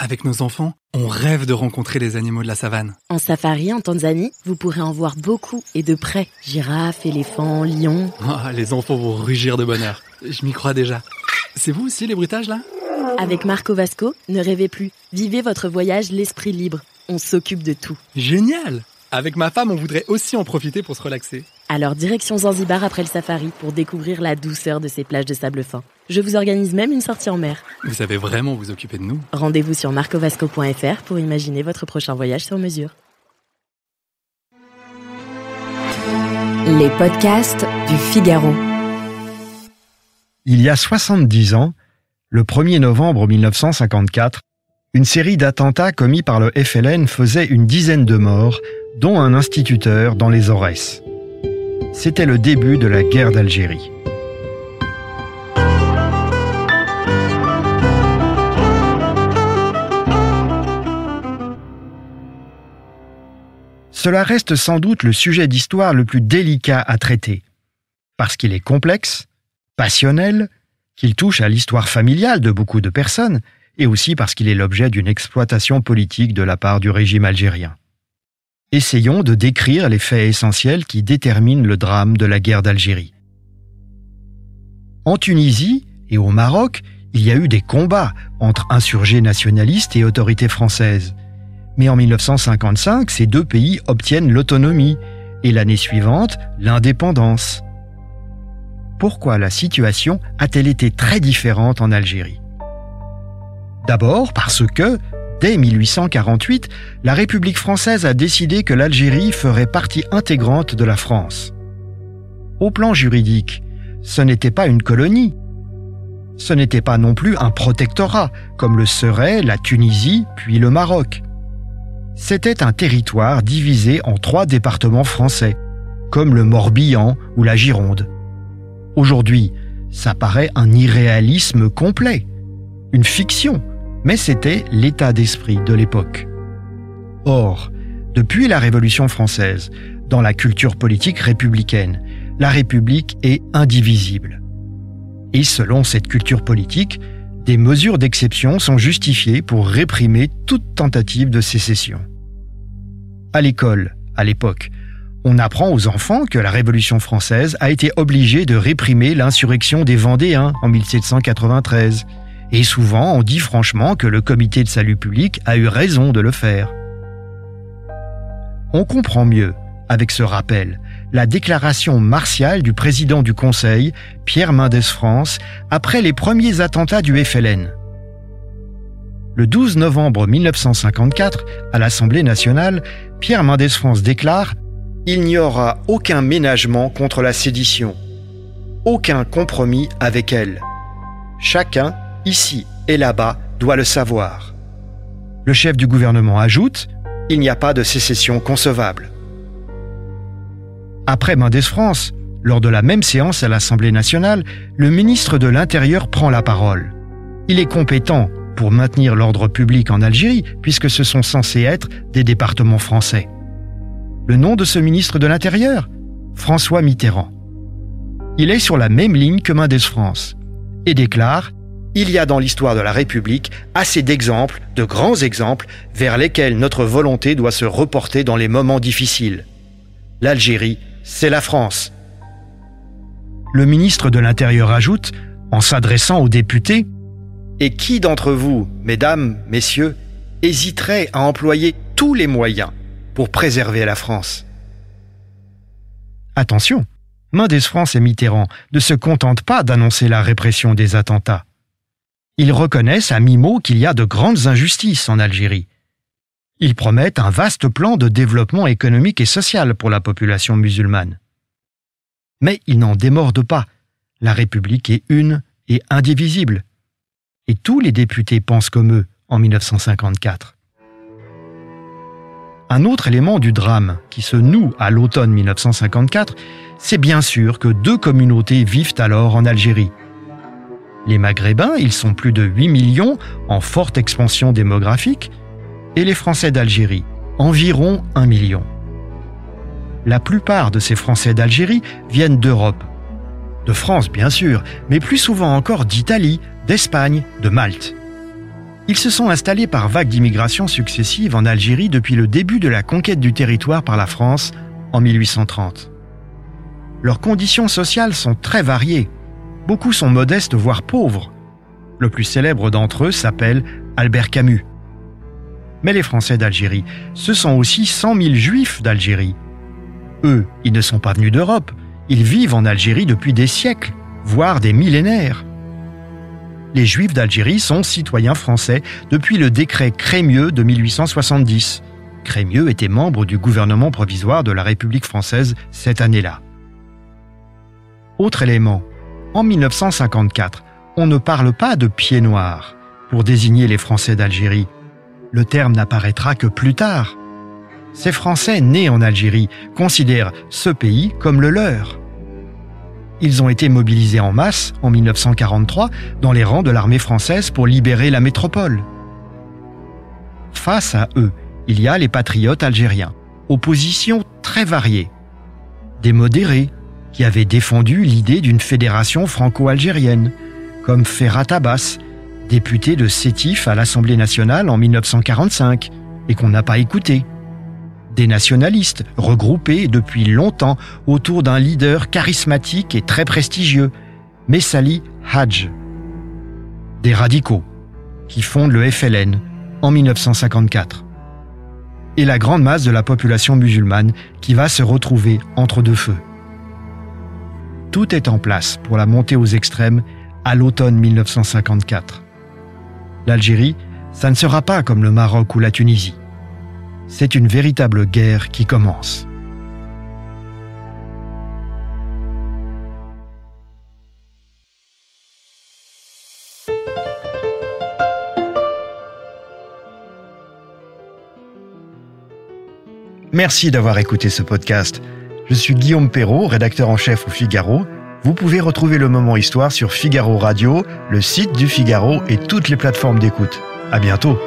Avec nos enfants, on rêve de rencontrer les animaux de la savane. En safari en Tanzanie, vous pourrez en voir beaucoup et de près. Girafes, éléphants, lions. Oh, les enfants vont rugir de bonheur. Je m'y crois déjà. C'est vous aussi les bruitages là ? Avec Marco Vasco, ne rêvez plus. Vivez votre voyage l'esprit libre. On s'occupe de tout. Génial ! Avec ma femme, on voudrait aussi en profiter pour se relaxer. Alors direction Zanzibar après le safari pour découvrir la douceur de ces plages de sable fin. Je vous organise même une sortie en mer. Vous savez vraiment vous occuper de nous. Rendez-vous sur marcovasco.fr pour imaginer votre prochain voyage sur mesure. Les podcasts du Figaro. Il y a 70 ans, le 1er novembre 1954, une série d'attentats commis par le FLN faisait une dizaine de morts, dont un instituteur dans les Aurès. C'était le début de la guerre d'Algérie. Cela reste sans doute le sujet d'histoire le plus délicat à traiter, parce qu'il est complexe, passionnel, qu'il touche à l'histoire familiale de beaucoup de personnes, et aussi parce qu'il est l'objet d'une exploitation politique de la part du régime algérien. Essayons de décrire les faits essentiels qui déterminent le drame de la guerre d'Algérie. En Tunisie et au Maroc, il y a eu des combats entre insurgés nationalistes et autorités françaises. Mais en 1955, ces deux pays obtiennent l'autonomie et l'année suivante, l'indépendance. Pourquoi la situation a-t-elle été très différente en Algérie ? D'abord parce que, dès 1848, la République française a décidé que l'Algérie ferait partie intégrante de la France. Au plan juridique, ce n'était pas une colonie. Ce n'était pas non plus un protectorat, comme le serait la Tunisie puis le Maroc. C'était un territoire divisé en 3 départements français, comme le Morbihan ou la Gironde. Aujourd'hui, ça paraît un irréalisme complet, une fiction, mais c'était l'état d'esprit de l'époque. Or, depuis la Révolution française, dans la culture politique républicaine, la République est indivisible. Et selon cette culture politique, des mesures d'exception sont justifiées pour réprimer toute tentative de sécession. À l'école, à l'époque, on apprend aux enfants que la Révolution française a été obligée de réprimer l'insurrection des Vendéens en 1793. Et souvent, on dit franchement que le Comité de salut public a eu raison de le faire. On comprend mieux, avec ce rappel, la déclaration martiale du président du Conseil, Pierre Mendès France, après les premiers attentats du FLN. Le 12 novembre 1954, à l'Assemblée nationale, Pierre Mendès France déclare « Il n'y aura aucun ménagement contre la sédition, aucun compromis avec elle. Chacun, ici et là-bas, doit le savoir. » Le chef du gouvernement ajoute « Il n'y a pas de sécession concevable. » Après Mendès France, lors de la même séance à l'Assemblée nationale, le ministre de l'Intérieur prend la parole. Il est compétent pour maintenir l'ordre public en Algérie, puisque ce sont censés être des départements français. Le nom de ce ministre de l'Intérieur ? François Mitterrand. Il est sur la même ligne que Mendès France et déclare « Il y a dans l'histoire de la République assez d'exemples, de grands exemples, vers lesquels notre volonté doit se reporter dans les moments difficiles. L'Algérie, c'est la France. » Le ministre de l'Intérieur ajoute, en s'adressant aux députés, « Et qui d'entre vous, mesdames, messieurs, hésiterait à employer tous les moyens pour préserver la France ?» Attention, Mendès France et Mitterrand ne se contentent pas d'annoncer la répression des attentats. Ils reconnaissent à mi-mot qu'il y a de grandes injustices en Algérie. Ils promettent un vaste plan de développement économique et social pour la population musulmane. Mais ils n'en démordent pas. La République est une et indivisible. Et tous les députés pensent comme eux en 1954. Un autre élément du drame qui se noue à l'automne 1954, c'est bien sûr que 2 communautés vivent alors en Algérie. Les Maghrébins, ils sont plus de 8 millions en forte expansion démographique, et les Français d'Algérie, environ 1 million. La plupart de ces Français d'Algérie viennent d'Europe. De France, bien sûr, mais plus souvent encore d'Italie, d'Espagne, de Malte. Ils se sont installés par vagues d'immigration successives en Algérie depuis le début de la conquête du territoire par la France en 1830. Leurs conditions sociales sont très variées. Beaucoup sont modestes, voire pauvres. Le plus célèbre d'entre eux s'appelle Albert Camus. Mais les Français d'Algérie, ce sont aussi 100 000 Juifs d'Algérie. Eux, ils ne sont pas venus d'Europe. Ils vivent en Algérie depuis des siècles, voire des millénaires. Les Juifs d'Algérie sont citoyens français depuis le décret Crémieux de 1870. Crémieux était membre du gouvernement provisoire de la République française cette année-là. Autre élément, en 1954, on ne parle pas de pieds noirs pour désigner les Français d'Algérie. Le terme n'apparaîtra que plus tard. Ces Français nés en Algérie considèrent ce pays comme le leur. Ils ont été mobilisés en masse en 1943 dans les rangs de l'armée française pour libérer la métropole. Face à eux, il y a les patriotes algériens, opposition très variée. Des modérés qui avaient défendu l'idée d'une fédération franco-algérienne, comme Ferhat Abbas, député de Sétif à l'Assemblée nationale en 1945 et qu'on n'a pas écouté. Des nationalistes regroupés depuis longtemps autour d'un leader charismatique et très prestigieux, Messali Hadj. Des radicaux qui fondent le FLN en 1954. Et la grande masse de la population musulmane qui va se retrouver entre deux feux. Tout est en place pour la montée aux extrêmes à l'automne 1954. L'Algérie, ça ne sera pas comme le Maroc ou la Tunisie. C'est une véritable guerre qui commence. Merci d'avoir écouté ce podcast. Je suis Guillaume Perrault, rédacteur en chef au Figaro. Vous pouvez retrouver le Moment Histoire sur Figaro Radio, le site du Figaro et toutes les plateformes d'écoute. À bientôt.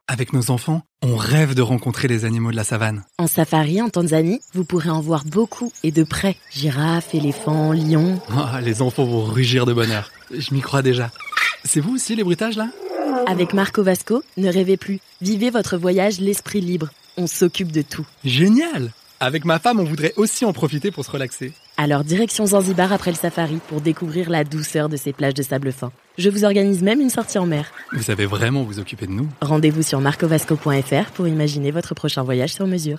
Avec nos enfants, on rêve de rencontrer les animaux de la savane. En safari en Tanzanie, vous pourrez en voir beaucoup et de près. Girafes, éléphants, lions. Oh, les enfants vont rugir de bonheur. Je m'y crois déjà. C'est vous aussi les bruitages là ? Avec Marco Vasco, ne rêvez plus. Vivez votre voyage l'esprit libre. On s'occupe de tout. Génial ! Avec ma femme, on voudrait aussi en profiter pour se relaxer. Alors direction Zanzibar après le safari pour découvrir la douceur de ces plages de sable fin. Je vous organise même une sortie en mer. Vous savez vraiment vous occuper de nous ? Rendez-vous sur marcovasco.fr pour imaginer votre prochain voyage sur mesure.